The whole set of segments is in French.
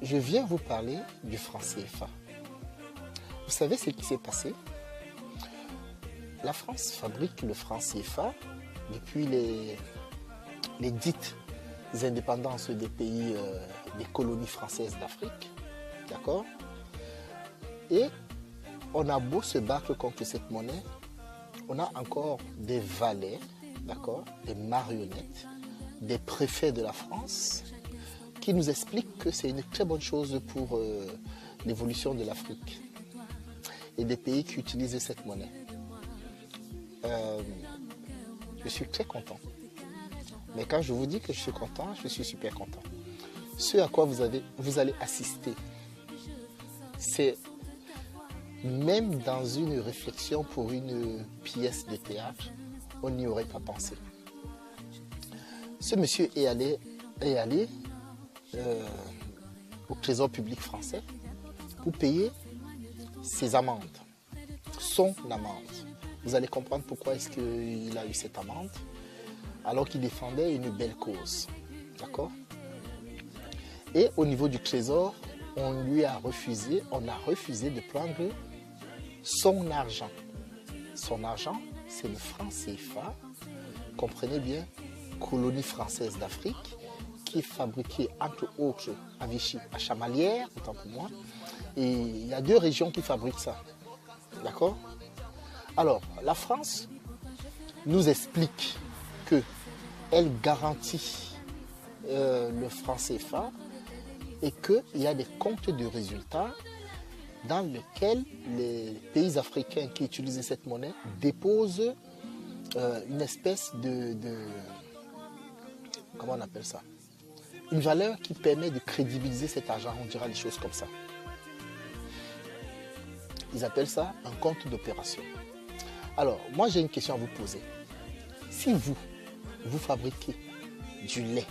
je viens vous parler du franc CFA. Vous savez ce qui s'est passé? La France fabrique le franc CFA depuis les dites indépendances des pays, des colonies françaises d'Afrique. D'accord? Et on a beau se battre contre cette monnaie, on a encore des valets, d'accord, des marionnettes, des préfets de la France qui nous expliquent que c'est une très bonne chose pour l'évolution de l'Afrique et des pays qui utilisent cette monnaie. Je suis très content. Mais quand je vous dis que je suis content, je suis super content. Ce à quoi vous allez assister, c'est même dans une réflexion pour une pièce de théâtre, on n'y aurait pas pensé. Ce monsieur est allé au Trésor public français pour payer ses amendes, son amende. Vous allez comprendre pourquoi est-ce qu'il a eu cette amende, alors qu'il défendait une belle cause. D'accord? Et au niveau du Trésor, on a refusé de prendre son argent. Son argent, c'est le franc CFA, comprenez bien, colonie française d'Afrique, qui est fabriquée entre autres à Vichy, à Chamalières, autant pour moi. Et il y a 2 régions qui fabriquent ça. D'accord? Alors, la France nous explique qu'elle garantit le franc CFA et qu'il y a des comptes de résultats dans lesquels les pays africains qui utilisent cette monnaie déposent une espèce de... Comment on appelle ça? Une valeur qui permet de crédibiliser cet argent, on dira des choses comme ça. Ils appellent ça un compte d'opération. Alors, moi j'ai une question à vous poser. Si vous fabriquez du lait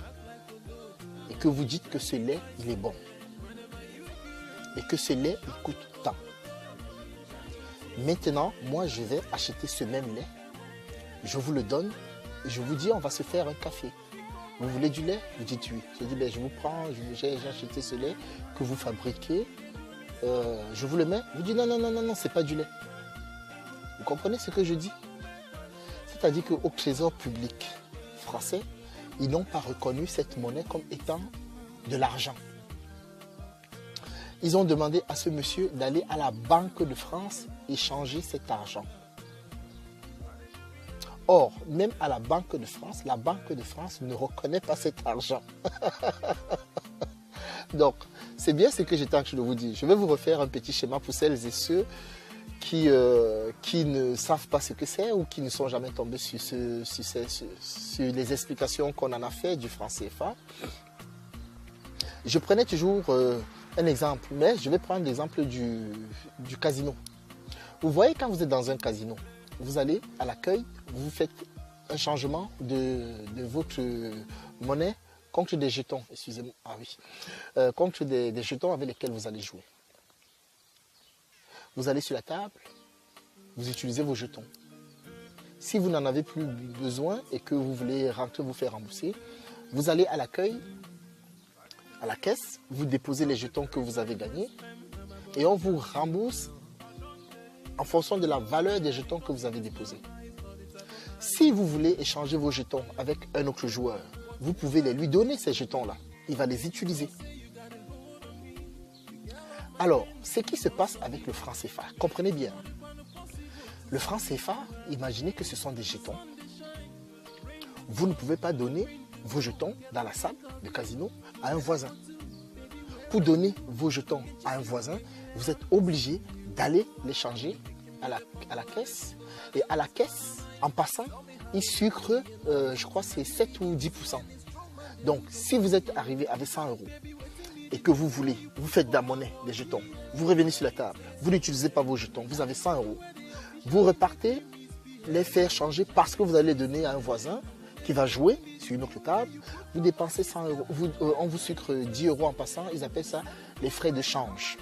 et que vous dites que ce lait, il est bon et que ce lait, il coûte tant. Maintenant, moi je vais acheter ce même lait, je vous le donne et je vous dis on va se faire un café. Vous voulez du lait? Vous dites oui. Je dis ben, je vous prends, j'ai acheté ce lait que vous fabriquez, je vous le mets. Vous dites non, c'est pas du lait. Vous comprenez ce que je dis? C'est-à-dire qu'au Trésor public français, ils n'ont pas reconnu cette monnaie comme étant de l'argent. Ils ont demandé à ce monsieur d'aller à la Banque de France et changer cet argent. Or, même à la Banque de France ne reconnaît pas cet argent. Donc, c'est bien ce que j'étais en train de vous dire. Je vais vous refaire un petit schéma pour celles et ceux qui ne savent pas ce que c'est ou qui ne sont jamais tombés sur les explications qu'on en a fait du franc CFA. Je prenais toujours un exemple, mais je vais prendre l'exemple du casino. Vous voyez, quand vous êtes dans un casino, vous allez à l'accueil, vous faites un changement de votre monnaie contre des jetons, excusez-moi, contre des jetons avec lesquels vous allez jouer. Vous allez sur la table, vous utilisez vos jetons. Si vous n'en avez plus besoin et que vous voulez rentrer, vous faire rembourser, vous allez à l'accueil, à la caisse, vous déposez les jetons que vous avez gagnés et on vous rembourse en fonction de la valeur des jetons que vous avez déposés. Si vous voulez échanger vos jetons avec un autre joueur, vous pouvez lui donner ces jetons-là. Il va les utiliser. Alors, ce qui se passe avec le franc CFA, comprenez bien. Le franc CFA, imaginez que ce sont des jetons. Vous ne pouvez pas donner vos jetons dans la salle de casino à un voisin. Pour donner vos jetons à un voisin, vous êtes obligé d'aller les changer à la caisse. Et à la caisse, en passant, ils sucrent, je crois, c'est 7 ou 10%. Donc, si vous êtes arrivé avec 100 € et que vous faites de la monnaie, des jetons, vous revenez sur la table, vous n'utilisez pas vos jetons, vous avez 100 €, vous repartez les faire changer parce que vous allez les donner à un voisin qui va jouer sur une autre table, vous dépensez 100 €, on vous sucre 10 € en passant, ils appellent ça les frais de change.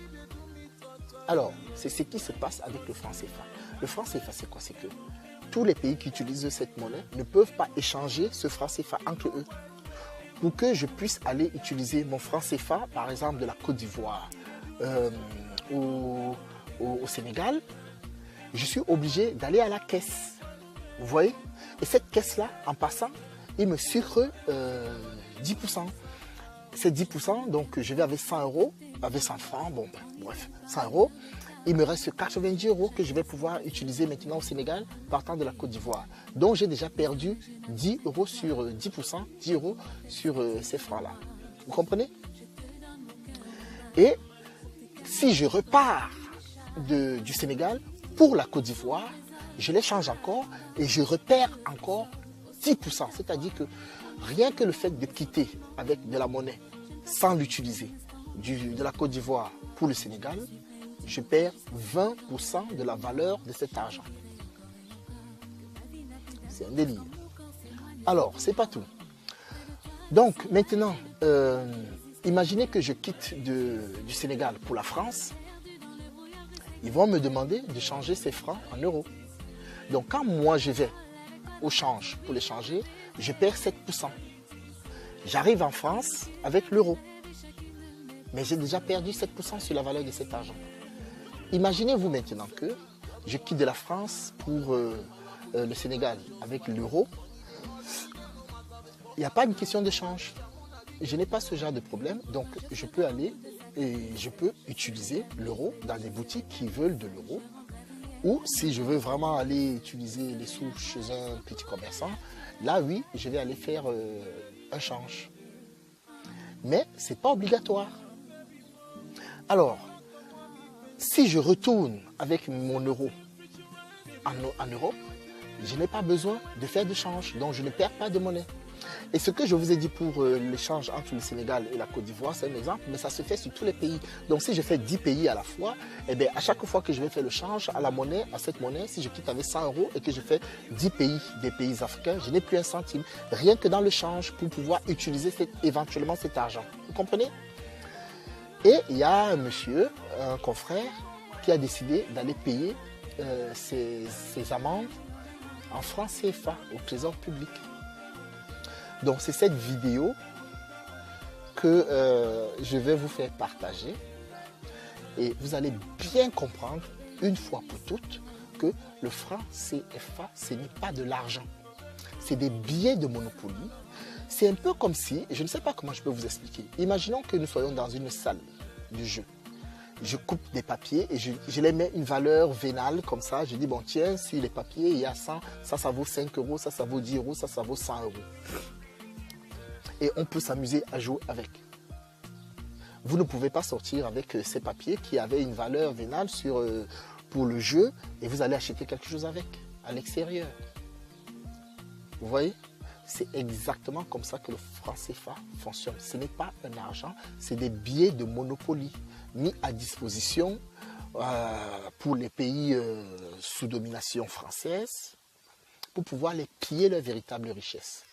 Alors, c'est ce qui se passe avec le franc CFA. Le franc CFA, c'est quoi? C'est que tous les pays qui utilisent cette monnaie ne peuvent pas échanger ce franc CFA entre eux. pour que je puisse aller utiliser mon franc CFA, par exemple de la Côte d'Ivoire au Sénégal, je suis obligé d'aller à la caisse. Vous voyez? Et cette caisse-là, en passant, il me sucre 10%. C'est 10%, donc je vais avec 100 euros, avec 100 francs, bon, bref, 100 euros. Il me reste 90 euros que je vais pouvoir utiliser maintenant au Sénégal, partant de la Côte d'Ivoire. Donc j'ai déjà perdu 10 euros sur 10%, 10 euros sur ces francs-là. Vous comprenez? Et si je repars du Sénégal pour la Côte d'Ivoire, je les change encore et je repère encore 10%. C'est-à-dire que rien que le fait de quitter avec de la monnaie sans l'utiliser de la Côte d'Ivoire pour le Sénégal, je perds 20% de la valeur de cet argent. C'est un délire. Alors, c'est pas tout. Donc, maintenant, imaginez que je quitte du Sénégal pour la France. Ils vont me demander de changer ces francs en euros. Donc, quand moi, je vais au change pour les changer, je perds 7%. J'arrive en France avec l'euro. Mais j'ai déjà perdu 7% sur la valeur de cet argent. Imaginez-vous maintenant que je quitte de la France pour le Sénégal avec l'euro. Il n'y a pas une question de change. Je n'ai pas ce genre de problème, donc je peux aller et je peux utiliser l'euro dans des boutiques qui veulent de l'euro. Ou si je veux vraiment aller utiliser les sous chez un petit commerçant, là oui, je vais aller faire un change. Mais ce n'est pas obligatoire. Alors, si je retourne avec mon euro en Europe, je n'ai pas besoin de faire de change, donc je ne perds pas de monnaie. Et ce que je vous ai dit pour l'échange entre le Sénégal et la Côte d'Ivoire, c'est un exemple, mais ça se fait sur tous les pays. Donc si je fais 10 pays à la fois, eh bien, à chaque fois que je vais faire le change à la monnaie, à cette monnaie, si je quitte avec 100 euros et que je fais 10 pays, des pays africains, je n'ai plus un centime. Rien que dans le change pour pouvoir utiliser éventuellement cet argent. Vous comprenez? Et il y a un monsieur, un confrère, qui a décidé d'aller payer ses amendes en francs CFA au trésor public. Donc c'est cette vidéo que je vais vous faire partager et vous allez bien comprendre une fois pour toutes que le franc CFA, ce n'est pas de l'argent. C'est des billets de Monopoly. C'est un peu comme si, je ne sais pas comment je peux vous expliquer. Imaginons que nous soyons dans une salle du jeu. Je coupe des papiers et je les mets une valeur vénale comme ça. Je dis, bon tiens, sur les papiers, il y a 100, ça vaut 5 euros, ça vaut 10 euros, ça vaut 100 euros. Et on peut s'amuser à jouer avec. Vous ne pouvez pas sortir avec ces papiers qui avaient une valeur vénale pour le jeu et vous allez acheter quelque chose avec, à l'extérieur. Vous voyez? C'est exactement comme ça que le franc CFA fonctionne. Ce n'est pas un argent, c'est des billets de Monopoly mis à disposition pour les pays sous domination française pour pouvoir les piller leur véritable richesse.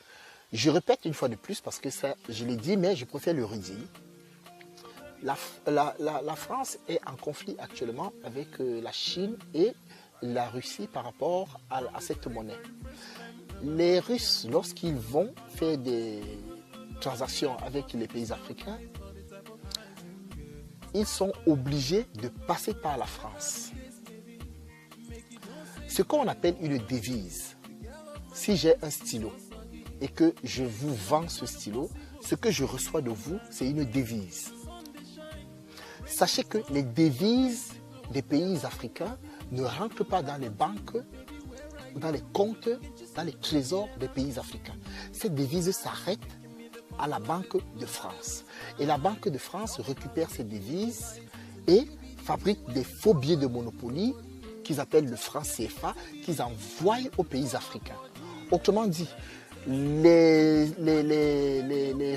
Je répète une fois de plus parce que ça, je l'ai dit, mais je préfère le redire. La France est en conflit actuellement avec la Chine et la Russie par rapport à cette monnaie. Les Russes, lorsqu'ils vont faire des transactions avec les pays africains, ils sont obligés de passer par la France. Ce qu'on appelle une devise. Si j'ai un stylo et que je vous vends ce stylo, ce que je reçois de vous, c'est une devise. Sachez que les devises des pays africains ne rentrent pas dans les banques, dans les comptes, dans les trésors des pays africains. Cette devise s'arrête à la Banque de France. Et la Banque de France récupère ces devises et fabrique des faux billets de Monopoly qu'ils appellent le franc CFA, qu'ils envoient aux pays africains. Autrement dit, les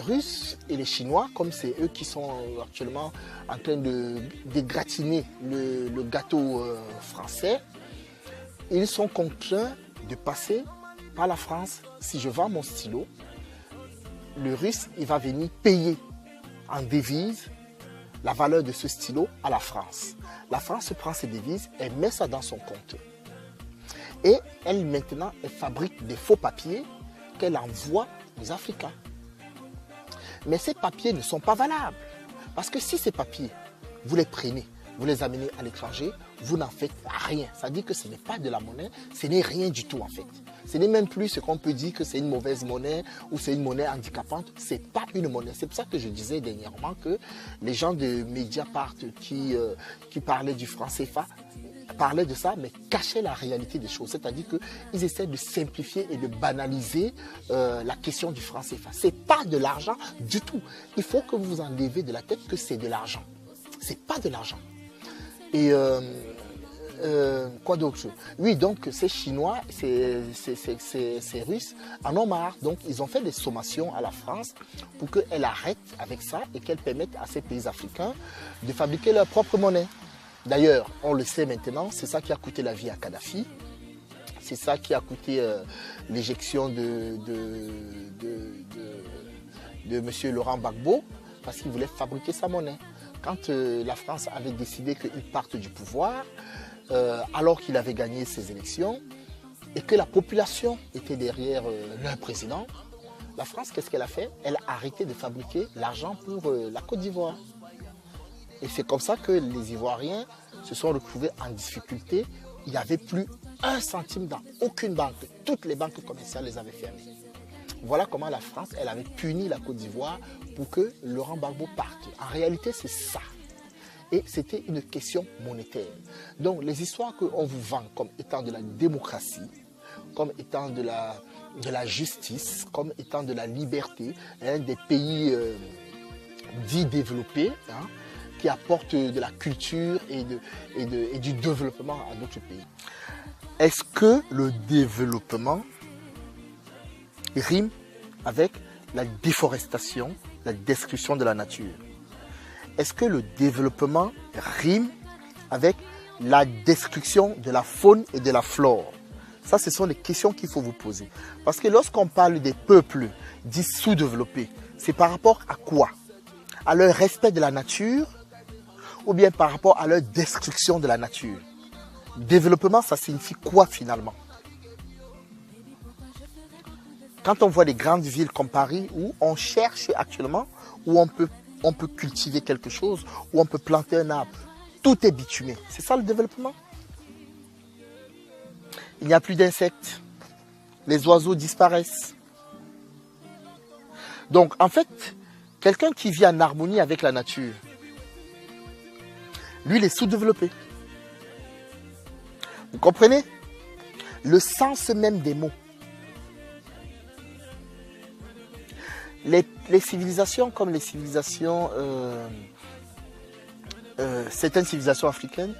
Russes et les Chinois, comme c'est eux qui sont actuellement en train de dégratiner le gâteau français, ils sont contraints de passer par la France. Si je vends mon stylo, le Russe, il va venir payer en devise la valeur de ce stylo à la France. La France prend ces devises et met ça dans son compte. Et elle, maintenant, elle fabrique des faux papiers qu'elle envoie aux Africains. Mais ces papiers ne sont pas valables. Parce que si ces papiers, vous les prenez, vous les amenez à l'étranger, vous n'en faites rien. Ça dit que ce n'est pas de la monnaie, ce n'est rien du tout en fait. Ce n'est même plus ce qu'on peut dire que c'est une mauvaise monnaie ou c'est une monnaie handicapante. Ce n'est pas une monnaie. C'est pour ça que je disais dernièrement que les gens de Mediapart qui parlaient du franc CFA parlaient de ça, mais cachaient la réalité des choses. C'est-à-dire qu'ils essaient de simplifier et de banaliser la question du franc CFA. Ce n'est pas de l'argent du tout. Il faut que vous vous enlevez de la tête que c'est de l'argent. Ce n'est pas de l'argent. Et quoi d'autre? Oui, donc ces Chinois, ces Russes en ont marre. Donc ils ont fait des sommations à la France pour qu'elle arrête avec ça et qu'elle permette à ces pays africains de fabriquer leur propre monnaie. D'ailleurs, on le sait maintenant, c'est ça qui a coûté la vie à Kadhafi. C'est ça qui a coûté l'éjection de M. Laurent Gbagbo parce qu'il voulait fabriquer sa monnaie. Quand la France avait décidé qu'il parte du pouvoir, alors qu'il avait gagné ses élections, et que la population était derrière leur président, la France, qu'est-ce qu'elle a fait? Elle a arrêté de fabriquer l'argent pour la Côte d'Ivoire. Et c'est comme ça que les Ivoiriens se sont retrouvés en difficulté. Il n'y avait plus un centime dans aucune banque. Toutes les banques commerciales les avaient fermées. Voilà comment la France, elle avait puni la Côte d'Ivoire pour que Laurent Gbagbo parte. En réalité, c'est ça. Et c'était une question monétaire. Donc, les histoires qu'on vous vend comme étant de la démocratie, comme étant de la justice, comme étant de la liberté, hein, des pays dits développés, hein, qui apportent de la culture et du développement à d'autres pays. Est-ce que le développement rime avec la déforestation, la destruction de la nature? Est-ce que le développement rime avec la destruction de la faune et de la flore? Ça, ce sont des questions qu'il faut vous poser. Parce que lorsqu'on parle des peuples dits sous-développés, c'est par rapport à quoi? À leur respect de la nature ou bien par rapport à leur destruction de la nature? Développement, ça signifie quoi finalement? Quand on voit des grandes villes comme Paris où on cherche actuellement, où on peut cultiver quelque chose, où on peut planter un arbre, tout est bitumé. C'est ça le développement? Il n'y a plus d'insectes. Les oiseaux disparaissent. Donc en fait, quelqu'un qui vit en harmonie avec la nature, lui, il est sous-développé. Vous comprenez? Le sens même des mots. Les civilisations comme les civilisations, certaines civilisations africaines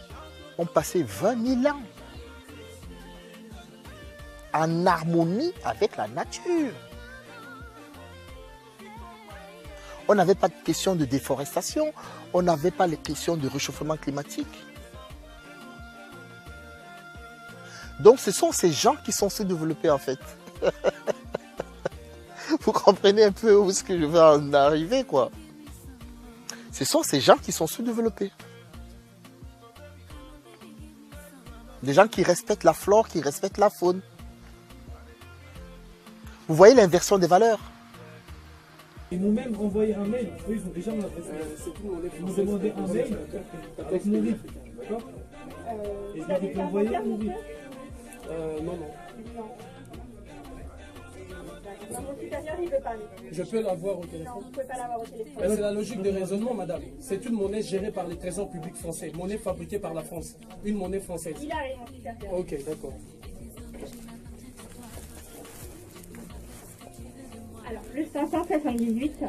ont passé 20 000 ans en harmonie avec la nature. On n'avait pas de question de déforestation, on n'avait pas les questions de réchauffement climatique. Donc ce sont ces gens qui sont sous-développés en fait. Vous comprenez un peu où est-ce que je vais en arriver, quoi. Ce sont ces gens qui sont sous-développés. Des gens qui respectent la flore, qui respectent la faune. Vous voyez l'inversion des valeurs? Ils m'ont même envoyé un mail. Eux, ils ont déjà mon adresse mail. Ils m'ont demandé un mail avec mon RIB. D'accord? Et je leur ai envoyé mon RIB. Non. Mon supérieur, il veut parler. Je peux l'avoir au téléphone. Non, vous ne pouvez pas l'avoir au téléphone. C'est la logique de raisonnement, madame. C'est une monnaie gérée par les trésors publics français. Monnaie fabriquée par la France. Une monnaie française. Il arrive, mon supérieur. Ok, d'accord. Alors, le 578.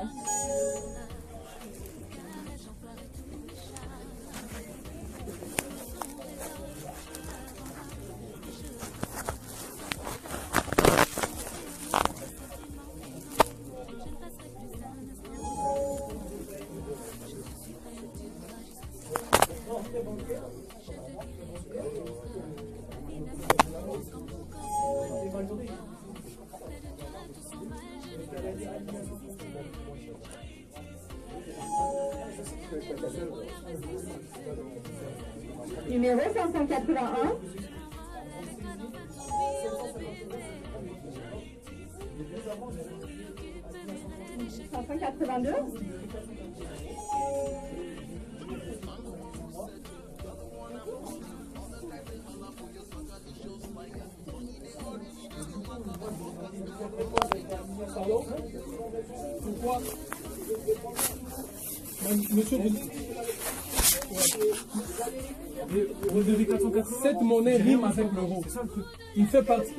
Numéro 581. 582. Pardon? Pourquoi? Monsieur, vous devez 404. Cette monnaie rime avec l'euro. Il fait partie.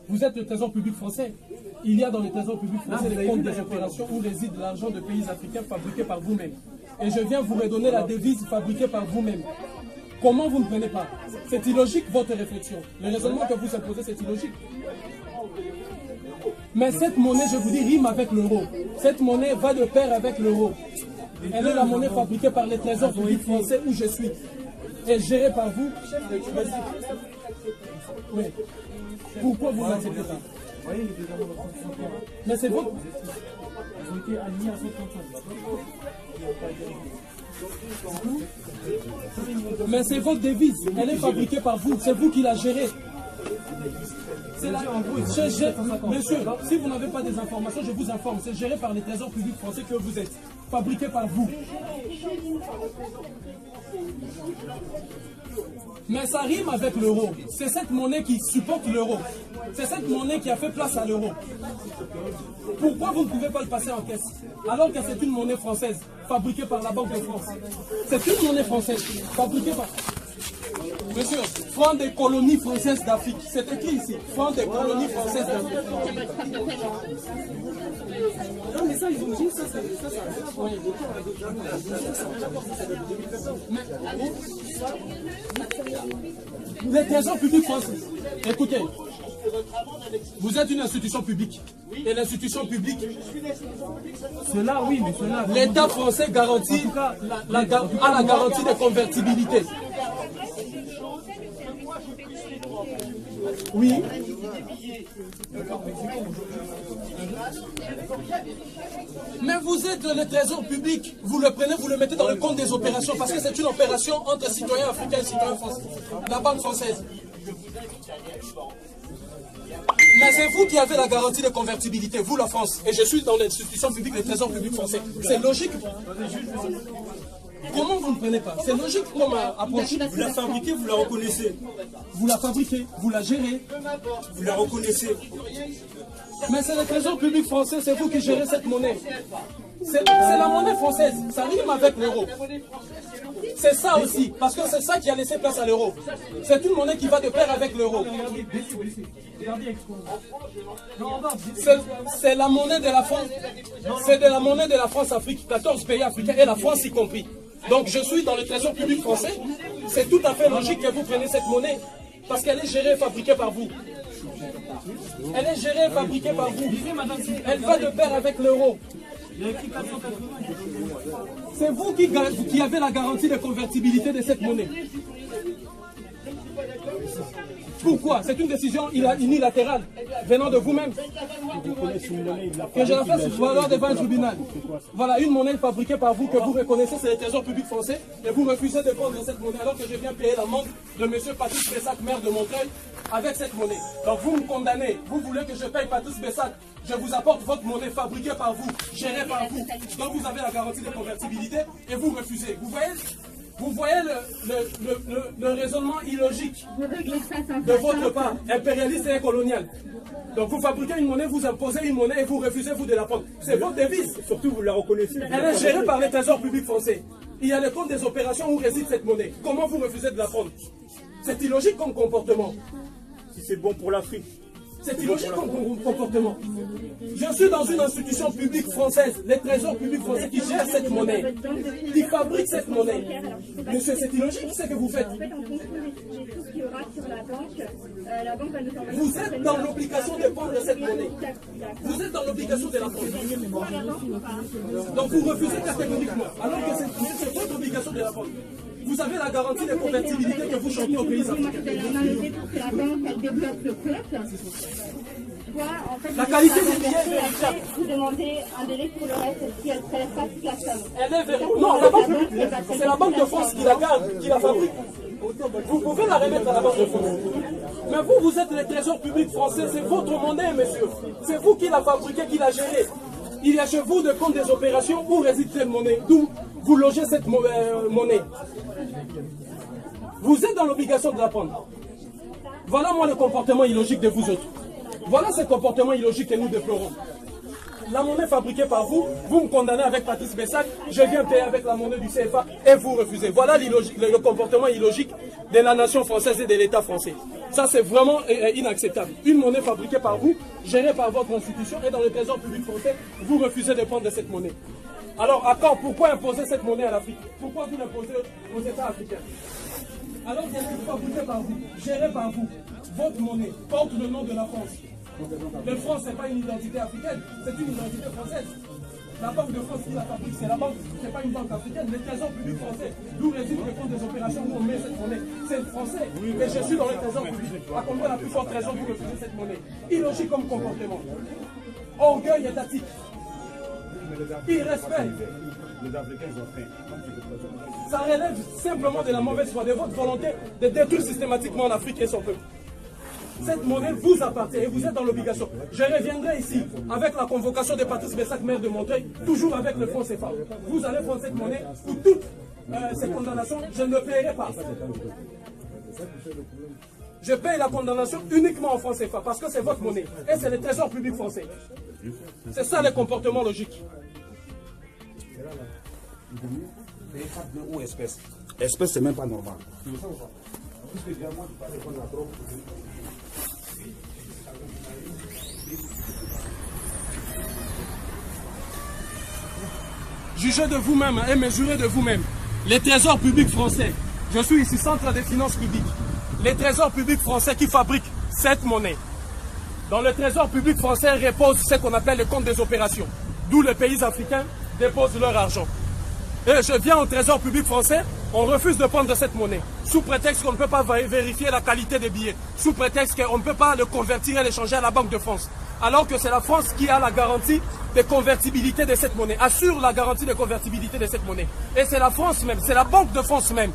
Vous êtes le trésor public français. Il y a dans le trésor public français des comptes des opérations où réside l'argent de pays africains fabriqués par vous-même. Et je viens vous redonner la devise fabriquée par vous-même. Comment vous ne prenez pas? C'est illogique votre réflexion. Le raisonnement que vous imposez, c'est illogique. Mais cette monnaie, je vous dis, rime avec l'euro. Cette monnaie va de pair avec l'euro. Elle est la monnaie fabriquée par les trésors publics français où je suis. Et gérée par vous. Oui. Pourquoi vous n'acceptez pas? Mais c'est votre... Ils ont été alignés à 135. Mais c'est votre devise. Elle est fabriquée par vous. C'est vous qui la gérez. Monsieur, si vous n'avez pas des informations, je vous informe. C'est géré par les trésors publics français que vous êtes. Fabriqué par vous. Mais ça rime avec l'euro. C'est cette monnaie qui supporte l'euro. C'est cette monnaie qui a fait place à l'euro. Pourquoi vous ne pouvez pas le passer en caisse? Alors que c'est une monnaie française, fabriquée par la Banque de France. C'est une monnaie française, fabriquée par... Monsieur, franc des colonies françaises d'Afrique. C'est écrit ici. Franc des colonies françaises d'Afrique. Non, mais ça, ils ont dit ça. Oui. Les trésors publics français. Écoutez, vous êtes une institution publique. Et l'institution publique. Cela, oui, mais cela. L'État français garantit la garantie de convertibilité. Oui. Mais vous êtes le trésor public. Vous le prenez, vous le mettez dans le compte des opérations parce que c'est une opération entre citoyens africains et citoyens français. La Banque française. Mais c'est vous qui avez la garantie de convertibilité, vous la France. Et je suis dans l'institution publique, le trésor public français. C'est logique. Comment vous ne prenez pas? C'est logique comme approche. Vous la fabriquez, vous la reconnaissez. Vous la fabriquez, vous la gérez. Vous la reconnaissez. Mais c'est le trésor public français, c'est vous qui gérez cette monnaie. C'est la monnaie française, ça rime avec l'euro. C'est ça aussi, parce que c'est ça qui a laissé place à l'euro. C'est une monnaie qui va de pair avec l'euro. C'est la monnaie de la France. C'est de la monnaie de la France-Afrique, 14 pays africains et la France y compris. Donc je suis dans le trésor public français. C'est tout à fait logique que vous preniez cette monnaie parce qu'elle est gérée et fabriquée par vous. Elle est gérée et fabriquée par vous. Elle va de pair avec l'euro. C'est vous qui avez la garantie de convertibilité de cette monnaie. Pourquoi? C'est une décision unilatérale venant de vous-même. Que je la fasse valoir devant un tribunal. Voilà, une monnaie fabriquée par vous que vous reconnaissez, c'est le trésor public français, et vous refusez de prendre cette monnaie alors que je viens payer l'amende de M. Patrice Bessac, maire de Montreuil, avec cette monnaie. Donc vous me condamnez, vous voulez que je paye Patrice Bessac, je vous apporte votre monnaie fabriquée par vous, gérée par vous, donc vous avez la garantie de convertibilité et vous refusez. Vous voyez le raisonnement illogique de votre part, impérialiste et colonial. Donc vous fabriquez une monnaie, vous imposez une monnaie et vous refusez vous de la prendre. C'est votre devise. Surtout, vous la reconnaissez. Elle est gérée par les trésors publics français. Il y a le compte des opérations où réside cette monnaie. Comment vous refusez de la prendre? C'est illogique comme comportement. Si c'est bon pour l'Afrique. C'est illogique comme comportement. Je suis dans une institution publique française, les trésors publics français qui gèrent cette monnaie, qui fabriquent cette monnaie. Monsieur, c'est illogique ce que vous faites. En fait, en fonction des choses qu'il y aura sur la banque va nous envoyer. Vous êtes dans l'obligation de prendre cette monnaie. Vous êtes dans l'obligation de la prendre. Donc vous refusez catégoriquement, alors que c'est votre obligation de la prendre. Vous avez la garantie de convertibilité que vous chantez au pays africain. La qualité des billets, vous demandez un délai pour le reste si elle ne prélève pas toute la somme. elle est vérifiée. Non, c'est la Banque de France qui la garde, qui la fabrique. Vous pouvez la remettre à la Banque de France. Mais vous, vous êtes les trésors publics français, c'est votre monnaie, monsieur. C'est vous qui la fabriquez, qui la gérez. Il y a chez vous de compte des opérations où réside cette monnaie, d'où vous logez cette monnaie. Vous êtes dans l'obligation de la prendre. Voilà moi le comportement illogique de vous autres. Voilà ce comportement illogique que nous déplorons. La monnaie fabriquée par vous, vous me condamnez avec Patrice Bessac, je viens payer avec la monnaie du CFA et vous refusez. Voilà le comportement illogique de la nation française et de l'État français. Ça c'est vraiment inacceptable. Une monnaie fabriquée par vous, gérée par votre institution et dans le trésor public français, vous refusez de prendre de cette monnaie. Alors à quand? Pourquoi imposer cette monnaie à l'Afrique? Pourquoi vous l'imposez aux États africains? Alors qu'elle est fabriquée par vous, gérée par vous, votre monnaie porte le nom de la France. Le France, ce n'est pas une identité africaine, c'est une identité française. La Banque de France qui la fabrique, c'est la banque, ce n'est pas une banque africaine. Le trésor public français, d'où réside le compte des opérations où on met cette monnaie, c'est le français. Et je suis dans le trésor public. À combien la plus forte raison vous refusez cette monnaie? Illogique comme comportement. Orgueil étatique. Irrespect. Ça relève simplement de la mauvaise foi, de votre volonté de détruire systématiquement l'Afrique et son peuple. Cette monnaie vous appartient et vous êtes dans l'obligation. Je reviendrai ici avec la convocation de Patrice Bessac, maire de Montreuil, toujours avec le franc CFA. Vous allez prendre cette monnaie pour toutes ces condamnations, je ne paierai pas. Je paye la condamnation uniquement en franc CFA parce que c'est votre monnaie et c'est le trésor public français. C'est ça le comportement logique. Ou espèce. Espèce, c'est même pas normal. Jugez de vous-même et mesurez de vous-même. Les trésors publics français, je suis ici centre des finances publiques, les trésors publics français qui fabriquent cette monnaie. Dans le trésor public français repose ce qu'on appelle le compte des opérations, d'où les pays africains déposent leur argent. Et je viens au trésor public français, on refuse de prendre cette monnaie, sous prétexte qu'on ne peut pas vérifier la qualité des billets, sous prétexte qu'on ne peut pas le convertir et l'échanger à la Banque de France. Alors que c'est la France qui a la garantie de convertibilité de cette monnaie, assure la garantie de convertibilité de cette monnaie. Et c'est la France même, c'est la Banque de France même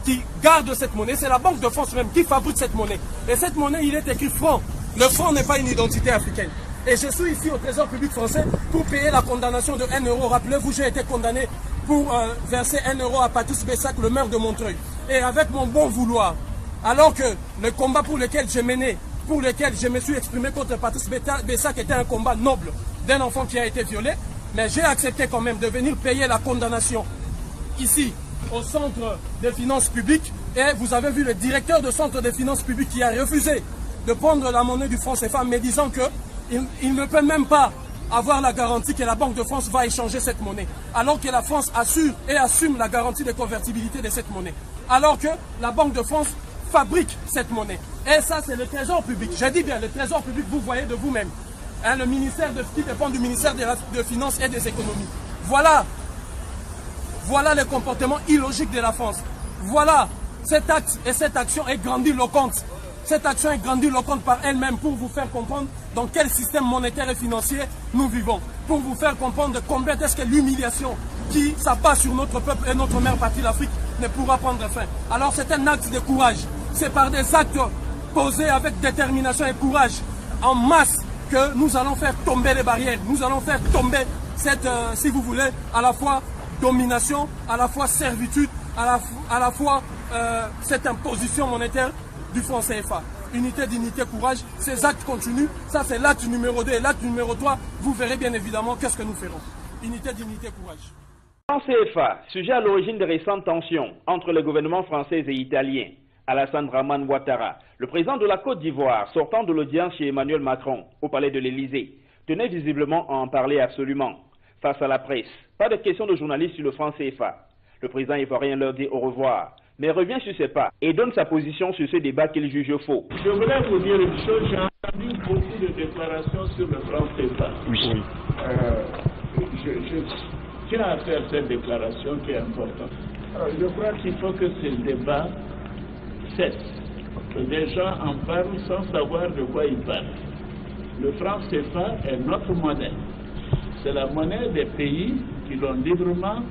qui garde cette monnaie, c'est la Banque de France même qui fabrique cette monnaie. Et cette monnaie, il est écrit franc. Le franc n'est pas une identité africaine. Et je suis ici au trésor public français pour payer la condamnation de 1 euro. Rappelez-vous, j'ai été condamné pour verser 1 euro à Patrice Bessac, le maire de Montreuil. Et avec mon bon vouloir, alors que le combat pour lequel j'ai mené, pour lequel je me suis exprimé contre Patrice Bessac était un combat noble d'un enfant qui a été violé, mais j'ai accepté quand même de venir payer la condamnation ici, au centre des finances publiques. Et vous avez vu le directeur du centre des finances publiques qui a refusé de prendre la monnaie du franc CFA, me disant qu'il ne peut même pas avoir la garantie que la Banque de France va échanger cette monnaie, alors que la France assure et assume la garantie de convertibilité de cette monnaie, alors que la Banque de France fabrique cette monnaie. Et ça, c'est le trésor public. J'ai dit bien, le trésor public, vous voyez de vous-même. Hein, le ministère qui dépend du ministère des Finances et des Économies. Voilà le comportement illogique de la France. Voilà cet acte et cette action est grandiloquente. Cette action est grandiloquente par elle-même pour vous faire comprendre dans quel système monétaire et financier nous vivons. Pour vous faire comprendre de combien est-ce que l'humiliation qui s'abat sur notre peuple et notre mère patrie, l'Afrique, ne pourra prendre fin. Alors c'est un acte de courage. C'est par des actes posés avec détermination et courage en masse que nous allons faire tomber les barrières. Nous allons faire tomber cette, si vous voulez, à la fois domination, à la fois servitude, à la fois cette imposition monétaire du franc CFA. Unité, dignité, courage, ces actes continuent. Ça, c'est l'acte numéro 2 et l'acte numéro 3. Vous verrez bien évidemment qu'est-ce que nous ferons. Unité, dignité, courage. Franc CFA, sujet à l'origine de récentes tensions entre le gouvernement français et italien. Alassane Dramane Ouattara, le président de la Côte d'Ivoire, sortant de l'audience chez Emmanuel Macron au palais de l'Élysée, tenait visiblement à en parler absolument. Face à la presse, pas de questions de journalistes sur le franc CFA. Le président ivoirien leur dit au revoir, mais revient sur ses pas et donne sa position sur ce débat qu'il juge faux. Je voulais vous dire une chose, j'ai entendu beaucoup de déclarations sur le franc CFA. Oui. Je tiens à faire cette déclaration qui est importante. Alors, je crois qu'il faut que ce débat cesse, que les gens en parlent sans savoir de quoi ils parlent. Le franc CFA est notre monnaie. C'est la monnaie des pays qui l'ont librement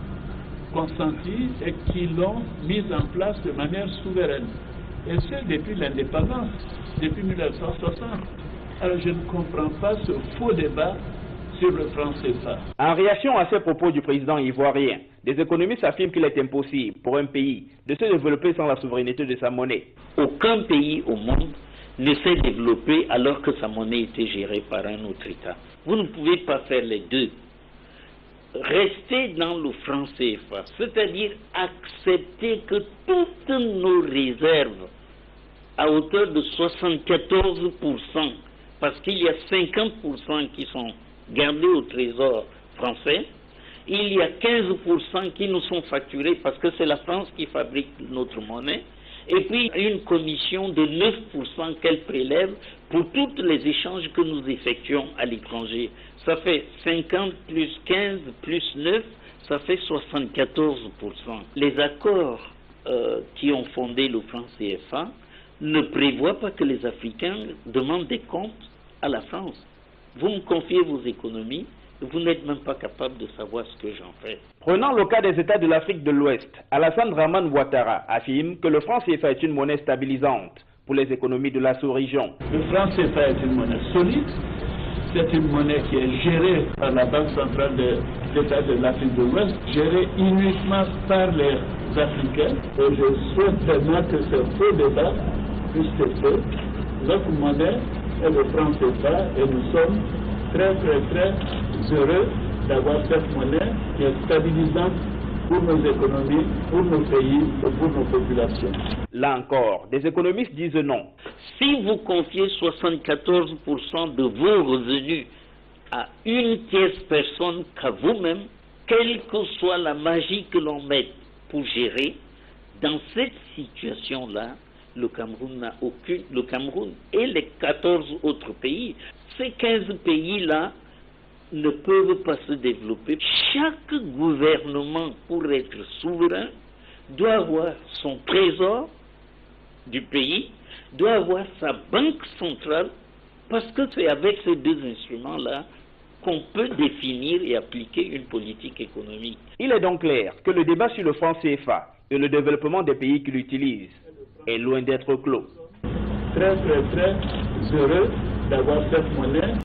consenti et qui l'ont mise en place de manière souveraine. Et ce, depuis l'indépendance, depuis 1960. Alors je ne comprends pas ce faux débat sur le franc CFA. En réaction à ces propos du président ivoirien, des économistes affirment qu'il est impossible pour un pays de se développer sans la souveraineté de sa monnaie. Aucun pays au monde ne s'est développé alors que sa monnaie était gérée par un autre État. Vous ne pouvez pas faire les deux. Rester dans le franc CFA, c'est-à-dire accepter que toutes nos réserves, à hauteur de 74%, parce qu'il y a 50% qui sont gardés au trésor français, il y a 15% qui nous sont facturés parce que c'est la France qui fabrique notre monnaie, et puis une commission de 9% qu'elle prélève pour tous les échanges que nous effectuons à l'étranger. Ça fait 50 plus 15 plus 9, ça fait 74%. Les accords qui ont fondé le franc CFA ne prévoient pas que les Africains demandent des comptes à la France. Vous me confiez vos économies, vous n'êtes même pas capable de savoir ce que j'en fais. Prenant le cas des États de l'Afrique de l'Ouest, Alassane Dramane Ouattara affirme que le franc CFA est une monnaie stabilisante pour les économies de la sous-région. Le franc CFA est une monnaie solide, c'est une monnaie qui est gérée par la Banque centrale des États de l'Afrique de l'Ouest, gérée uniquement par les Africains. Et je souhaite vraiment que ce faux débat puisse être fait. Notre monnaie est le franc CFA et nous sommes très heureux d'avoir cette monnaie qui est stabilisante pour nos économies, pour nos pays et pour nos populations. Là encore, des économistes disent non. Si vous confiez 74% de vos revenus à une tierce personne qu'à vous-même, quelle que soit la magie que l'on mette pour gérer, dans cette situation-là, le Cameroun et les 14 autres pays, ces 15 pays-là ne peuvent pas se développer. Chaque gouvernement, pour être souverain, doit avoir son trésor du pays, doit avoir sa banque centrale, parce que c'est avec ces deux instruments-là qu'on peut définir et appliquer une politique économique. Il est donc clair que le débat sur le franc CFA et le développement des pays qui l'utilisent est loin d'être clos. Très heureux d'avoir cette monnaie.